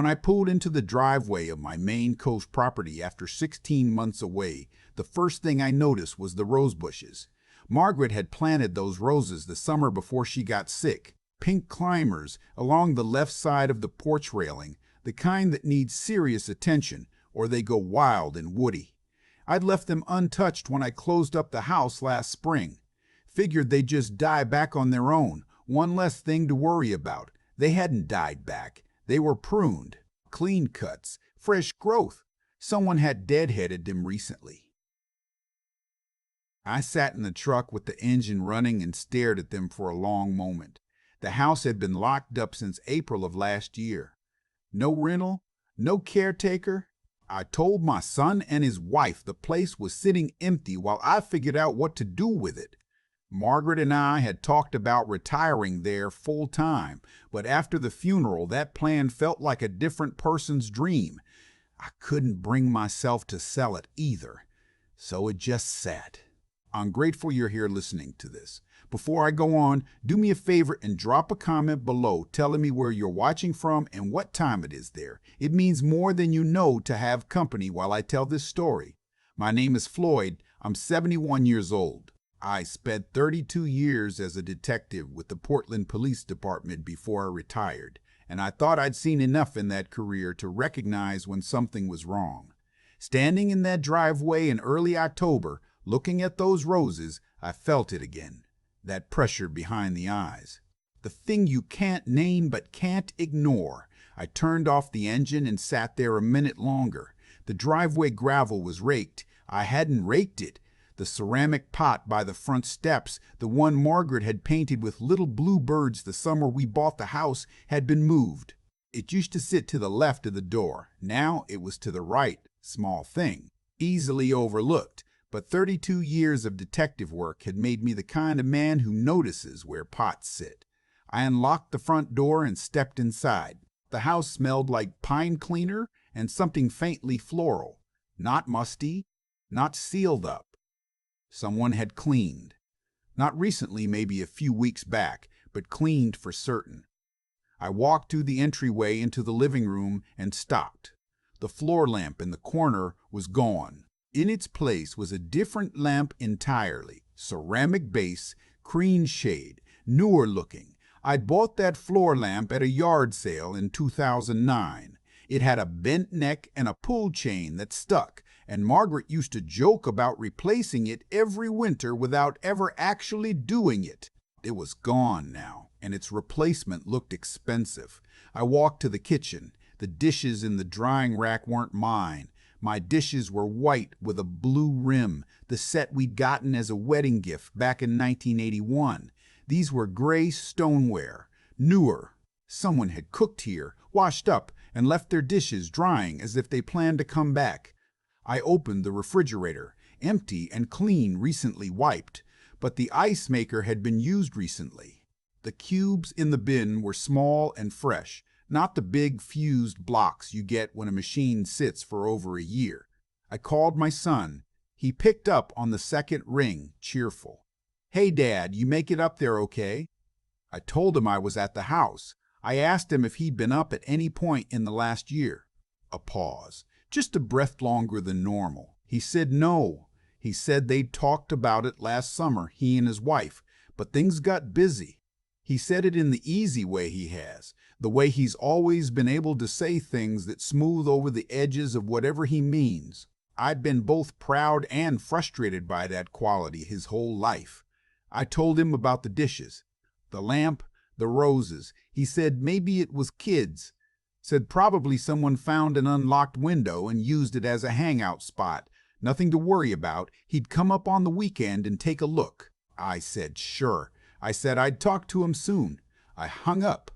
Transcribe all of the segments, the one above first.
When I pulled into the driveway of my Maine coast property after 16 months away, the first thing I noticed was the rose bushes. Margaret had planted those roses the summer before she got sick, pink climbers along the left side of the porch railing, the kind that need serious attention or they go wild and woody. I'd left them untouched when I closed up the house last spring. Figured they'd just die back on their own, one less thing to worry about. They hadn't died back. They were pruned, clean cuts, fresh growth. Someone had deadheaded them recently. I sat in the truck with the engine running and stared at them for a long moment. The house had been locked up since April of last year. No rental, no caretaker. I told my son and his wife the place was sitting empty while I figured out what to do with it. Margaret and I had talked about retiring there full time, but after the funeral, that plan felt like a different person's dream. I couldn't bring myself to sell it either, so it just sat. I'm grateful you're here listening to this. Before I go on, do me a favor and drop a comment below telling me where you're watching from and what time it is there. It means more than you know to have company while I tell this story. My name is Floyd. I'm 71 years old. I spent 32 years as a detective with the Portland Police Department before I retired, and I thought I'd seen enough in that career to recognize when something was wrong. Standing in that driveway in early October, looking at those roses, I felt it again. That pressure behind the eyes. The thing you can't name but can't ignore. I turned off the engine and sat there a minute longer. The driveway gravel was raked. I hadn't raked it. The ceramic pot by the front steps, the one Margaret had painted with little blue birds the summer we bought the house, had been moved. It used to sit to the left of the door. Now it was to the right. Small thing. Easily overlooked. But 32 years of detective work had made me the kind of man who notices where pots sit. I unlocked the front door and stepped inside. The house smelled like pine cleaner and something faintly floral. Not musty, not sealed up. Someone had cleaned. Not recently, maybe a few weeks back, but cleaned for certain. I walked through the entryway into the living room and stopped. The floor lamp in the corner was gone. In its place was a different lamp entirely. Ceramic base, cream shade, newer looking. I'd bought that floor lamp at a yard sale in 2009. It had a bent neck and a pull chain that stuck, and Margaret used to joke about replacing it every winter without ever actually doing it. It was gone now, and its replacement looked expensive. I walked to the kitchen. The dishes in the drying rack weren't mine. My dishes were white with a blue rim, the set we'd gotten as a wedding gift back in 1981. These were gray stoneware, newer. Someone had cooked here, washed up, and left their dishes drying as if they planned to come back. I opened the refrigerator, empty and clean, recently wiped, but the ice maker had been used recently. The cubes in the bin were small and fresh, not the big fused blocks you get when a machine sits for over a year. I called my son. He picked up on the second ring, cheerful. "Hey, Dad, you make it up there okay?" I told him I was at the house. I asked him if he'd been up at any point in the last year. A pause. Just a breath longer than normal. He said no. He said they'd talked about it last summer, he and his wife, but things got busy. He said it in the easy way he has, the way he's always been able to say things that smooth over the edges of whatever he means. I'd been both proud and frustrated by that quality his whole life. I told him about the dishes, the lamp, the roses. He said maybe it was kids. Said probably someone found an unlocked window and used it as a hangout spot. Nothing to worry about. He'd come up on the weekend and take a look. I said sure. I said I'd talk to him soon. I hung up.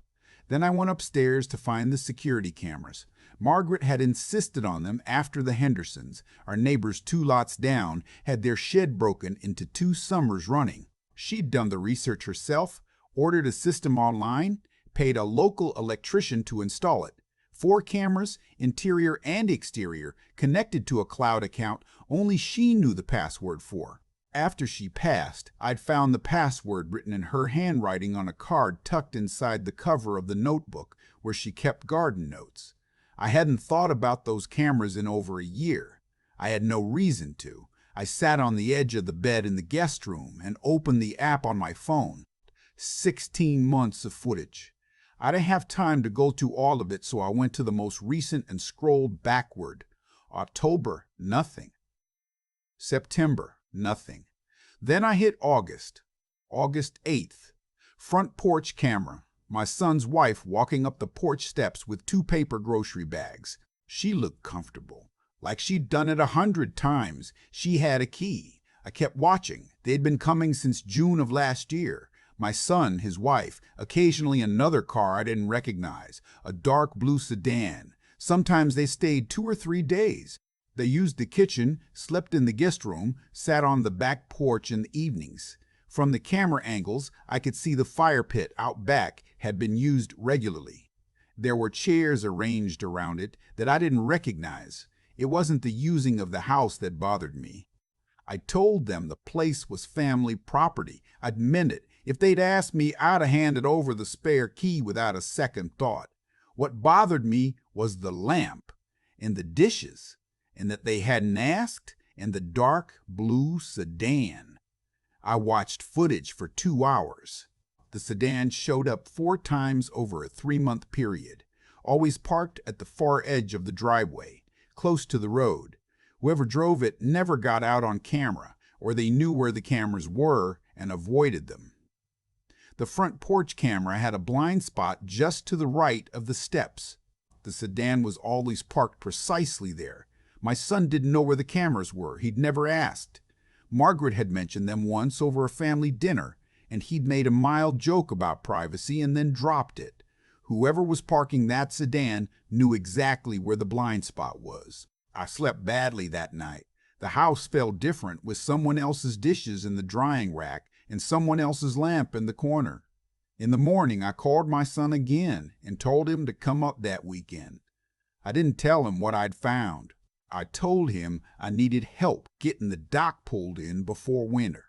Then I went upstairs to find the security cameras. Margaret had insisted on them after the Hendersons, our neighbors 2 lots down, had their shed broken into 2 summers running. She'd done the research herself, ordered a system online, paid a local electrician to install it. 4 cameras, interior and exterior, connected to a cloud account only she knew the password for. After she passed, I'd found the password written in her handwriting on a card tucked inside the cover of the notebook where she kept garden notes. I hadn't thought about those cameras in over a year. I had no reason to. I sat on the edge of the bed in the guest room and opened the app on my phone. 16 months of footage. I didn't have time to go to all of it, so I went to the most recent and scrolled backward. October, nothing. September, nothing. Then I hit August. August 8th. Front porch camera. My son's wife walking up the porch steps with 2 paper grocery bags. She looked comfortable, like she'd done it 100 times. She had a key. I kept watching. They'd been coming since June of last year. My son, his wife, occasionally another car I didn't recognize, a dark blue sedan. Sometimes they stayed 2 or 3 days. They used the kitchen, slept in the guest room, sat on the back porch in the evenings. From the camera angles, I could see the fire pit out back had been used regularly. There were chairs arranged around it that I didn't recognize. It wasn't the using of the house that bothered me. I told them the place was family property. I'd meant it. If they'd asked me, I'd have handed over the spare key without a second thought. What bothered me was the lamp and the dishes, and that they hadn't asked, and the dark blue sedan. I watched footage for 2 hours. The sedan showed up 4 times over a 3-month period, always parked at the far edge of the driveway, close to the road. Whoever drove it never got out on camera, or they knew where the cameras were and avoided them. The front porch camera had a blind spot just to the right of the steps. The sedan was always parked precisely there. My son didn't know where the cameras were. He'd never asked. Margaret had mentioned them once over a family dinner, and he'd made a mild joke about privacy and then dropped it. Whoever was parking that sedan knew exactly where the blind spot was. I slept badly that night. The house felt different, with someone else's dishes in the drying rack and someone else's lamp in the corner. In the morning, I called my son again and told him to come up that weekend. I didn't tell him what I'd found. I told him I needed help getting the dock pulled in before winter.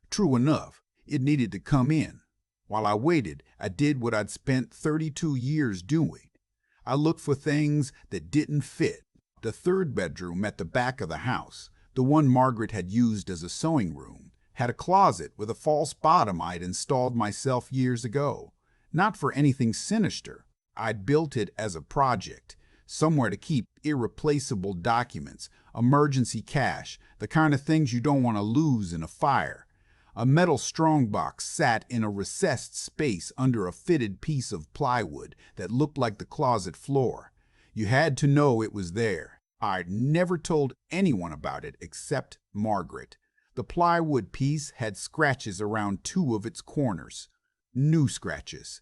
True enough, it needed to come in. While I waited, I did what I'd spent 32 years doing. I looked for things that didn't fit. The 3rd bedroom at the back of the house, the one Margaret had used as a sewing room, had a closet with a false bottom I'd installed myself years ago. Not for anything sinister. I'd built it as a project, somewhere to keep irreplaceable documents, emergency cash, the kind of things you don't want to lose in a fire. A metal strongbox sat in a recessed space under a fitted piece of plywood that looked like the closet floor. You had to know it was there. I'd never told anyone about it except Margaret. The plywood piece had scratches around 2 of its corners. New scratches.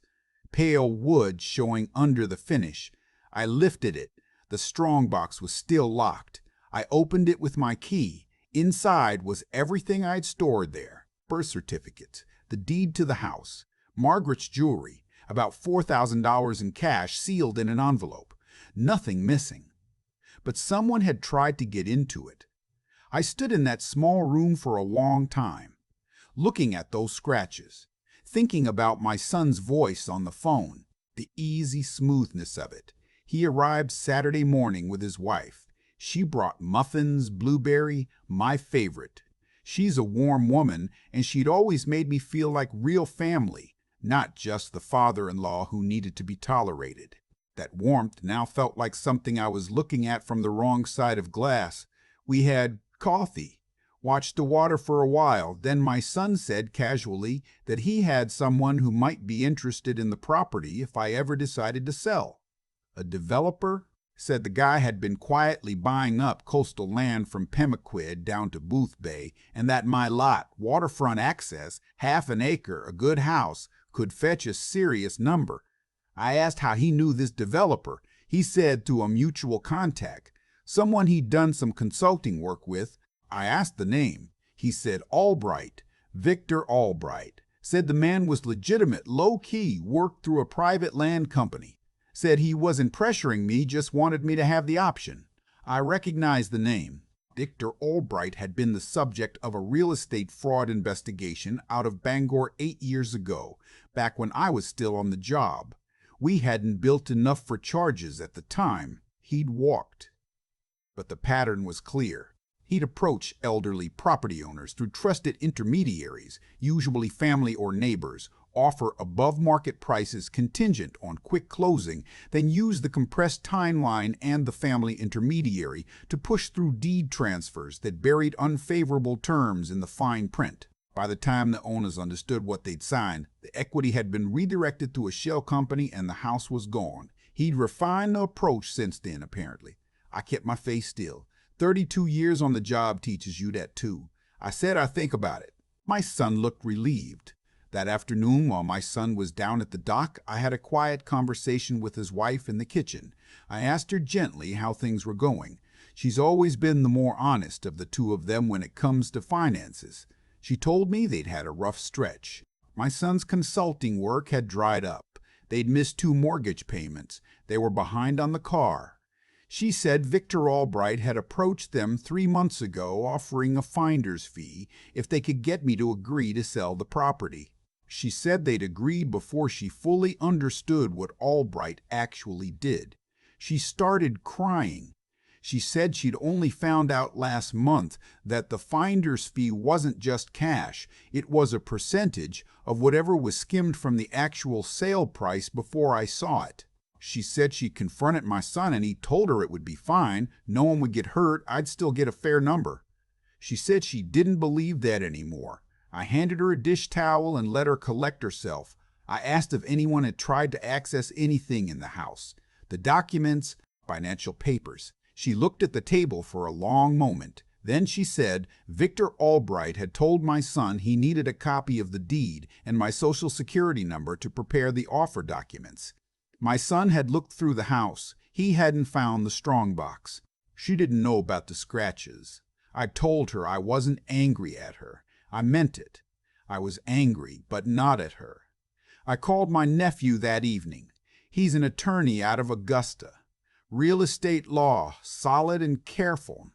Pale wood showing under the finish. I lifted it. The strongbox was still locked. I opened it with my key. Inside was everything I'd stored there. Birth certificates, the deed to the house, Margaret's jewelry, about $4,000 in cash sealed in an envelope. Nothing missing. But someone had tried to get into it. I stood in that small room for a long time, looking at those scratches, thinking about my son's voice on the phone, the easy smoothness of it. He arrived Saturday morning with his wife. She brought muffins, blueberry, my favorite. She's a warm woman, and she'd always made me feel like real family, not just the father-in-law who needed to be tolerated. That warmth now felt like something I was looking at from the wrong side of glass. We had coffee, watched the water for a while. Then my son said casually that he had someone who might be interested in the property if I ever decided to sell. A developer? Said the guy had been quietly buying up coastal land from Pemaquid down to Booth Bay, and that my lot, waterfront access, half an acre, a good house, could fetch a serious number. I asked how he knew this developer. He said through a mutual contact, someone he'd done some consulting work with. I asked the name. He said Albright, Victor Albright. Said the man was legitimate, low-key, worked through a private land company. Said he wasn't pressuring me, just wanted me to have the option. I recognized the name. Victor Albright had been the subject of a real estate fraud investigation out of Bangor 8 years ago, back when I was still on the job. We hadn't built enough for charges at the time. He'd walked. But the pattern was clear. He'd approach elderly property owners through trusted intermediaries, usually family or neighbors, offer above-market prices contingent on quick closing, then use the compressed timeline and the family intermediary to push through deed transfers that buried unfavorable terms in the fine print. By the time the owners understood what they'd signed, the equity had been redirected to a shell company and the house was gone. He'd refined the approach since then, apparently. I kept my face still. 32 years on the job teaches you that too. I said I'd think about it. My son looked relieved. That afternoon, while my son was down at the dock, I had a quiet conversation with his wife in the kitchen. I asked her gently how things were going. She's always been the more honest of the two of them when it comes to finances. She told me they'd had a rough stretch. My son's consulting work had dried up. They'd missed 2 mortgage payments. They were behind on the car. She said Victor Albright had approached them 3 months ago offering a finder's fee if they could get me to agree to sell the property. She said they'd agreed before she fully understood what Albright actually did. She started crying. She said she'd only found out last month that the finder's fee wasn't just cash, it was a percentage of whatever was skimmed from the actual sale price before I saw it. She said she confronted my son and he told her it would be fine, no one would get hurt, I'd still get a fair number. She said she didn't believe that anymore. I handed her a dish towel and let her collect herself. I asked if anyone had tried to access anything in the house. The documents, financial papers. She looked at the table for a long moment. Then she said Victor Albright had told my son he needed a copy of the deed and my social security number to prepare the offer documents. My son had looked through the house. He hadn't found the strongbox. She didn't know about the scratches. I told her I wasn't angry at her. I meant it. I was angry, but not at her. I called my nephew that evening. He's an attorney out of Augusta. Real estate law, solid and careful.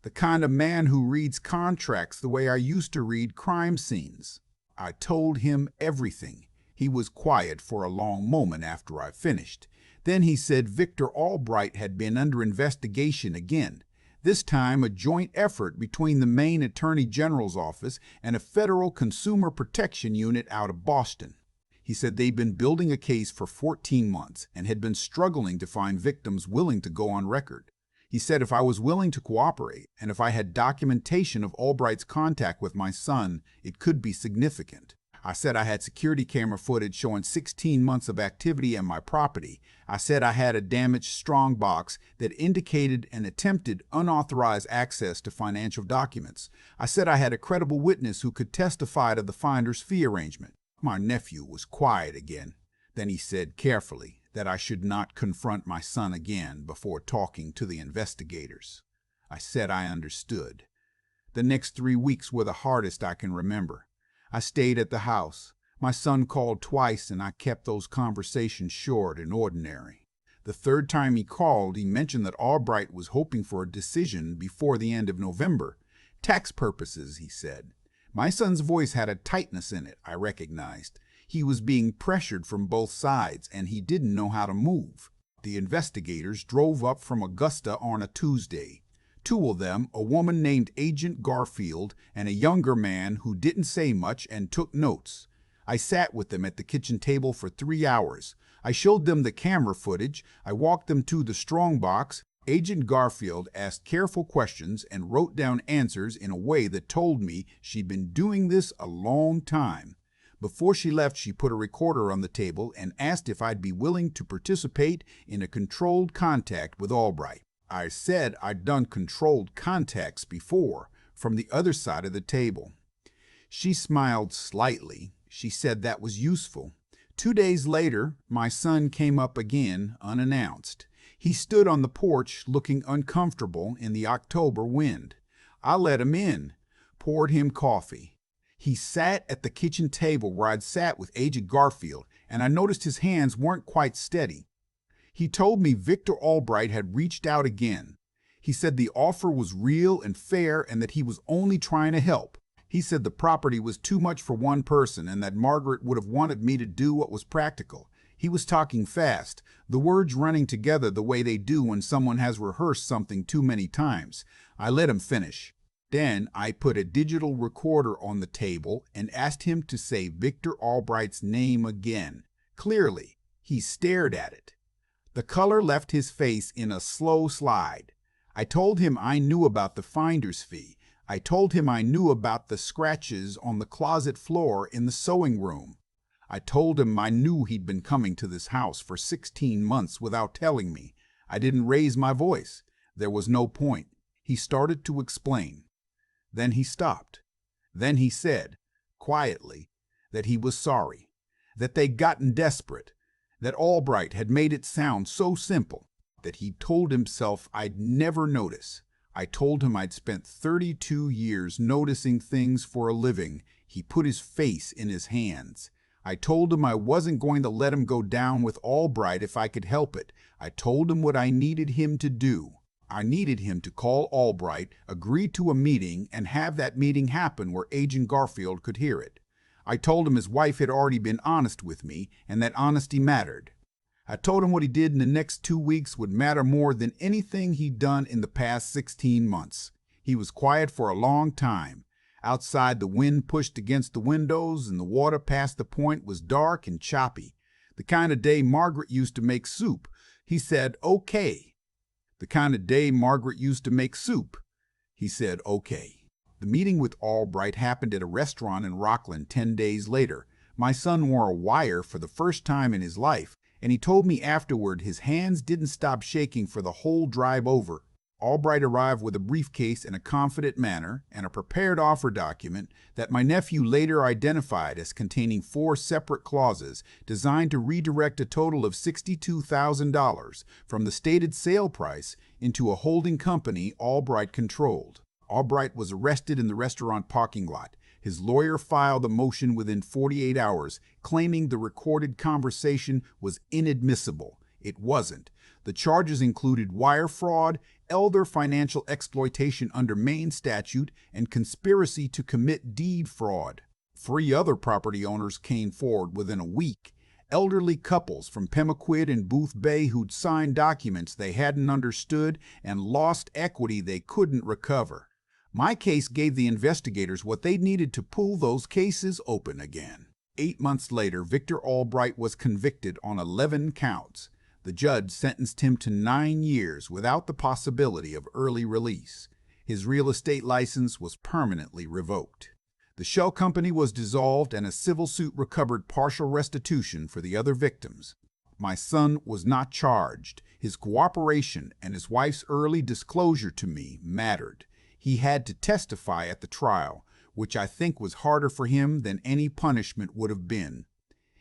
The kind of man who reads contracts the way I used to read crime scenes. I told him everything. He was quiet for a long moment after I finished. Then he said Victor Albright had been under investigation again, this time a joint effort between the Maine Attorney General's office and a federal consumer protection unit out of Boston. He said they'd been building a case for 14 months and had been struggling to find victims willing to go on record. He said if I was willing to cooperate and if I had documentation of Albright's contact with my son, it could be significant. I said I had security camera footage showing 16 months of activity at my property. I said I had a damaged strongbox that indicated an attempted unauthorized access to financial documents. I said I had a credible witness who could testify to the finder's fee arrangement. My nephew was quiet again. Then he said carefully that I should not confront my son again before talking to the investigators. I said I understood. The next 3 weeks were the hardest I can remember. I stayed at the house. My son called twice and I kept those conversations short and ordinary. The 3rd time he called, he mentioned that Albright was hoping for a decision before the end of November. Tax purposes, he said. My son's voice had a tightness in it, I recognized. He was being pressured from both sides and he didn't know how to move. The investigators drove up from Augusta on a Tuesday. 2 of them, a woman named Agent Garfield and a younger man who didn't say much and took notes. I sat with them at the kitchen table for 3 hours. I showed them the camera footage. I walked them to the strongbox. Agent Garfield asked careful questions and wrote down answers in a way that told me she'd been doing this a long time. Before she left, she put a recorder on the table and asked if I'd be willing to participate in a controlled contact with Albright. I said I'd done controlled contacts before, from the other side of the table. She smiled slightly. She said that was useful. 2 days later, my son came up again, unannounced. He stood on the porch looking uncomfortable in the October wind. I let him in, poured him coffee. He sat at the kitchen table where I'd sat with Agent Garfield, and I noticed his hands weren't quite steady. He told me Victor Albright had reached out again. He said the offer was real and fair and that he was only trying to help. He said the property was too much for one person and that Margaret would have wanted me to do what was practical. He was talking fast, the words running together the way they do when someone has rehearsed something too many times. I let him finish. Then I put a digital recorder on the table and asked him to say Victor Albright's name again. Clearly, he stared at it. The color left his face in a slow slide. I told him I knew about the finder's fee. I told him I knew about the scratches on the closet floor in the sewing room. I told him I knew he'd been coming to this house for 16 months without telling me. I didn't raise my voice. There was no point. He started to explain. Then he stopped. Then he said, quietly, that he was sorry, that they'd gotten desperate, that Albright had made it sound so simple, that he told himself I'd never notice. I told him I'd spent 32 years noticing things for a living. He put his face in his hands. I told him I wasn't going to let him go down with Albright if I could help it. I told him what I needed him to do. I needed him to call Albright, agree to a meeting, and have that meeting happen where Agent Garfield could hear it. I told him his wife had already been honest with me, and that honesty mattered. I told him what he did in the next 2 weeks would matter more than anything he'd done in the past 16 months. He was quiet for a long time. Outside, the wind pushed against the windows, and the water past the point was dark and choppy. The kind of day Margaret used to make soup. He said, okay. The kind of day Margaret used to make soup. He said, okay. The meeting with Albright happened at a restaurant in Rockland 10 days later. My son wore a wire for the first time in his life, and he told me afterward his hands didn't stop shaking for the whole drive over. Albright arrived with a briefcase in a confident manner and a prepared offer document that my nephew later identified as containing 4 separate clauses designed to redirect a total of $62,000 from the stated sale price into a holding company Albright controlled. Albright was arrested in the restaurant parking lot. His lawyer filed a motion within 48 hours, claiming the recorded conversation was inadmissible. It wasn't. The charges included wire fraud, elder financial exploitation under Maine statute, and conspiracy to commit deed fraud. 3 other property owners came forward within a week. Elderly couples from Pemaquid and Booth Bay who'd signed documents they hadn't understood and lost equity they couldn't recover. My case gave the investigators what they needed to pull those cases open again. 8 months later, Victor Albright was convicted on 11 counts. The judge sentenced him to 9 years without the possibility of early release. His real estate license was permanently revoked. The shell company was dissolved and a civil suit recovered partial restitution for the other victims. My son was not charged. His cooperation and his wife's early disclosure to me mattered. He had to testify at the trial, which I think was harder for him than any punishment would have been.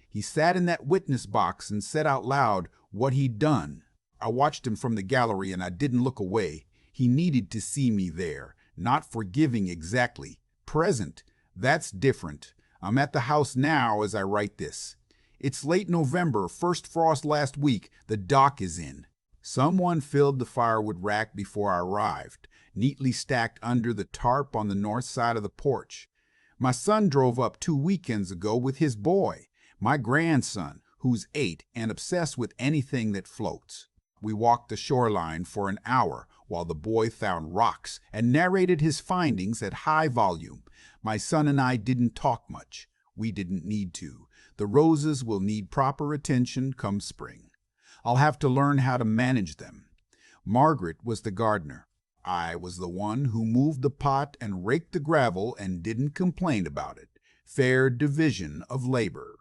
He sat in that witness box and said out loud what he'd done. I watched him from the gallery and I didn't look away. He needed to see me there, not forgiving exactly. Present, that's different. I'm at the house now as I write this. It's late November, first frost last week, the dock is in. Someone filled the firewood rack before I arrived, neatly stacked under the tarp on the north side of the porch. My son drove up 2 weekends ago with his boy, my grandson, who's 8 and obsessed with anything that floats. We walked the shoreline for an hour while the boy found rocks and narrated his findings at high volume. My son and I didn't talk much. We didn't need to. The roses will need proper attention come spring. I'll have to learn how to manage them. Margaret was the gardener. I was the one who moved the pot and raked the gravel and didn't complain about it. Fair division of labor.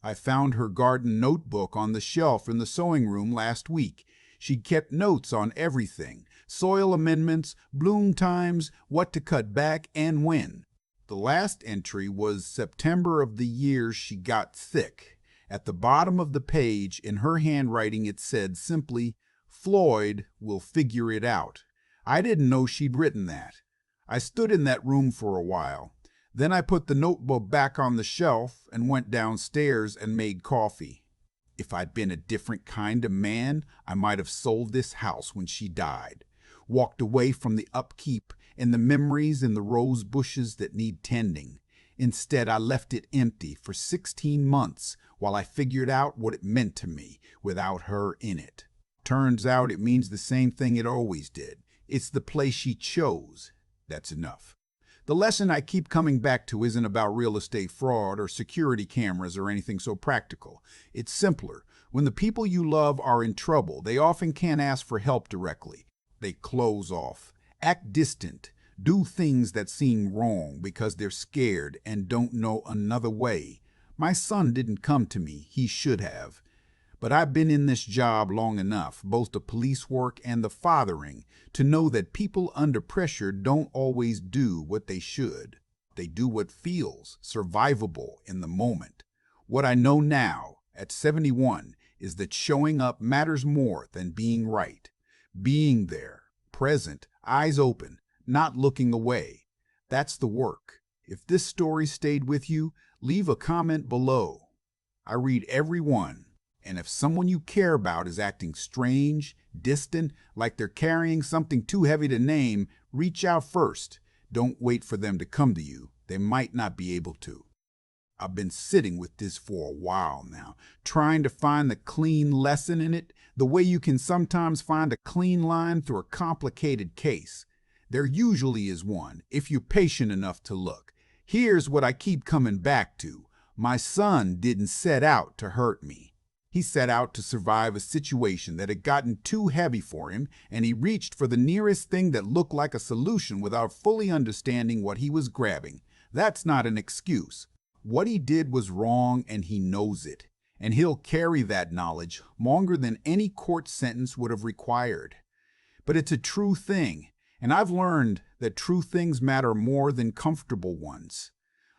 I found her garden notebook on the shelf in the sewing room last week. She'd kept notes on everything, soil amendments, bloom times, what to cut back, and when. The last entry was September of the year she got sick. At the bottom of the page, in her handwriting, it said simply, "Floyd will figure it out." I didn't know she'd written that. I stood in that room for a while. Then I put the notebook back on the shelf and went downstairs and made coffee. If I'd been a different kind of man, I might have sold this house when she died, walked away from the upkeep and the memories and the rose bushes that need tending. Instead, I left it empty for 16 months, while I figured out what it meant to me without her in it. Turns out it means the same thing it always did. It's the place she chose. That's enough. The lesson I keep coming back to isn't about real estate fraud or security cameras or anything so practical. It's simpler. When the people you love are in trouble, they often can't ask for help directly. They close off, act distant, do things that seem wrong because they're scared and don't know another way. My son didn't come to me. He should have. But I've been in this job long enough, both the police work and the fathering, to know that people under pressure don't always do what they should. They do what feels survivable in the moment. What I know now, at 71, is that showing up matters more than being right. Being there, present, eyes open, not looking away. That's the work. If this story stayed with you, leave a comment below. I read every one, and if someone you care about is acting strange, distant, like they're carrying something too heavy to name, reach out first. Don't wait for them to come to you. They might not be able to. I've been sitting with this for a while now, trying to find the clean lesson in it, the way you can sometimes find a clean line through a complicated case. There usually is one, if you're patient enough to look. Here's what I keep coming back to. My son didn't set out to hurt me. He set out to survive a situation that had gotten too heavy for him, and he reached for the nearest thing that looked like a solution without fully understanding what he was grabbing. That's not an excuse. What he did was wrong, and he knows it. And he'll carry that knowledge longer than any court sentence would have required. But it's a true thing. And I've learned that true things matter more than comfortable ones.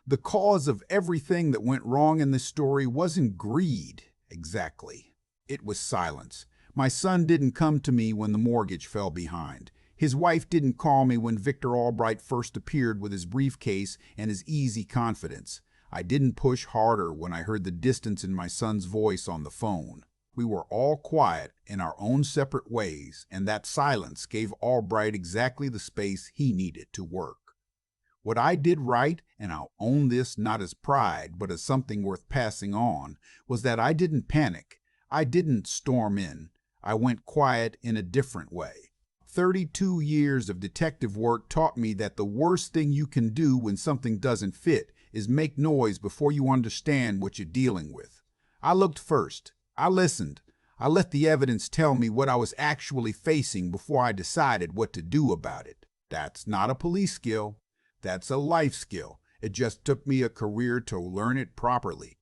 The cause of everything that went wrong in this story wasn't greed, exactly. It was silence. My son didn't come to me when the mortgage fell behind. His wife didn't call me when Victor Albright first appeared with his briefcase and his easy confidence. I didn't push harder when I heard the distance in my son's voice on the phone. We were all quiet in our own separate ways, and that silence gave Albright exactly the space he needed to work. What I did right, and I'll own this not as pride, but as something worth passing on, was that I didn't panic. I didn't storm in. I went quiet in a different way. 32 years of detective work taught me that the worst thing you can do when something doesn't fit is make noise before you understand what you're dealing with. I looked first. I listened. I let the evidence tell me what I was actually facing before I decided what to do about it. That's not a police skill. That's a life skill. It just took me a career to learn it properly.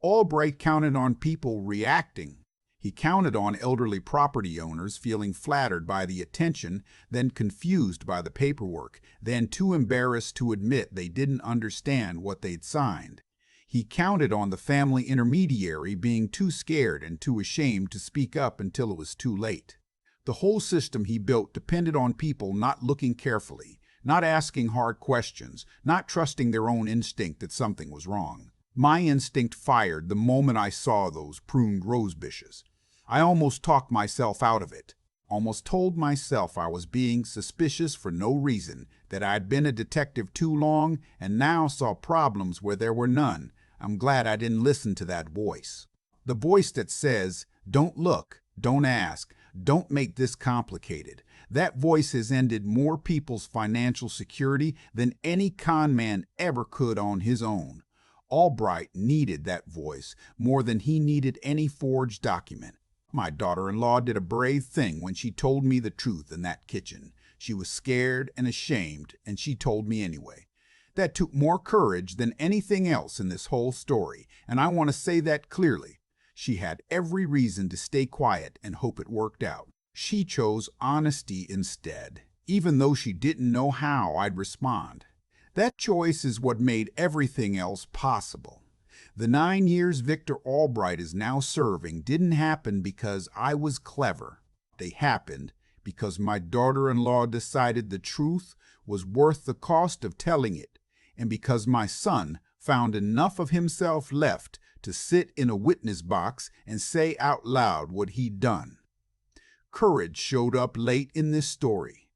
Albright counted on people reacting. He counted on elderly property owners feeling flattered by the attention, then confused by the paperwork, then too embarrassed to admit they didn't understand what they'd signed. He counted on the family intermediary being too scared and too ashamed to speak up until it was too late. The whole system he built depended on people not looking carefully, not asking hard questions, not trusting their own instinct that something was wrong. My instinct fired the moment I saw those pruned rose bushes. I almost talked myself out of it, almost told myself I was being suspicious for no reason, that I'd been a detective too long and now saw problems where there were none. I'm glad I didn't listen to that voice. The voice that says, don't look, don't ask, don't make this complicated. That voice has ended more people's financial security than any con man ever could on his own. Albright needed that voice more than he needed any forged document. My daughter-in-law did a brave thing when she told me the truth in that kitchen. She was scared and ashamed, and she told me anyway. That took more courage than anything else in this whole story, and I want to say that clearly. She had every reason to stay quiet and hope it worked out. She chose honesty instead, even though she didn't know how I'd respond. That choice is what made everything else possible. The 9 years Victor Albright is now serving didn't happen because I was clever. They happened because my daughter-in-law decided the truth was worth the cost of telling it, and because my son found enough of himself left to sit in a witness box and say out loud what he'd done. Courage showed up late in this story,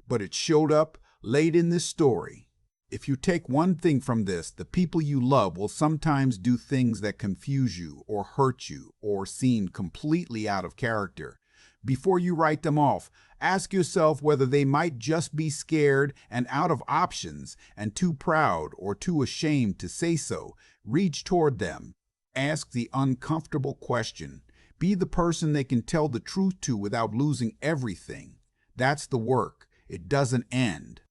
but it showed up late in this story If you take one thing from this, the people you love will sometimes do things that confuse you or hurt you or seem completely out of character. Before you write them off, ask yourself whether they might just be scared and out of options and too proud or too ashamed to say so. Reach toward them. Ask the uncomfortable question. Be the person they can tell the truth to without losing everything. That's the work. It doesn't end.